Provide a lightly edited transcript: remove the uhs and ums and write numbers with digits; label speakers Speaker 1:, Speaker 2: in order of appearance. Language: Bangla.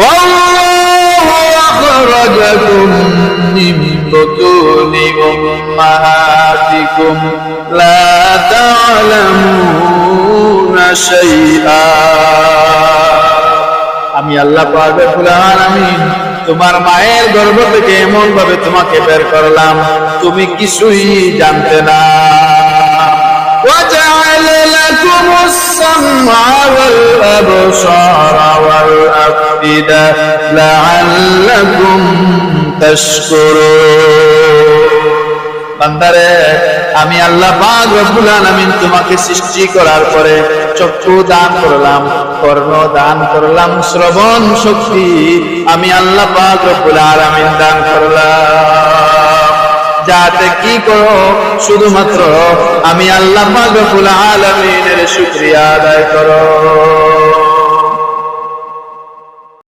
Speaker 1: ওয়াল্লাহু আখরাজাকুম মিন বুতুনি উম্মাহাতিকুম লা তা'লামুনা শাইআ। আমি আল্লাহ পাক রব্বুল আলামিন তোমার মায়ের গর্ভ থেকে এমন ভাবে তোমাকে বের করলাম তুমি কিছুই জানতে না। وَجَعَلَ لَكُمُ السَّمْعَ وَالْأَبْصَارَ وَالْأَفْئِدَةَ لَعَلَّكُمْ تَشْكُرُونَ। বান্দারে, আমি আল্লাহ পাক রব্বুল আলামিন তোমাকে সৃষ্টি করার পরে চক্ষু দান করলাম, কর্ণ দান করলাম, শ্রবণ শক্তি আমি আল্লাহ পাক রব্বুল আলামিন দান করলাম। যাতে কি করো, শুধুমাত্র আমি আল্লাহ পাক রব্বুল আলামিনের শুকরিয়া আদায় করো।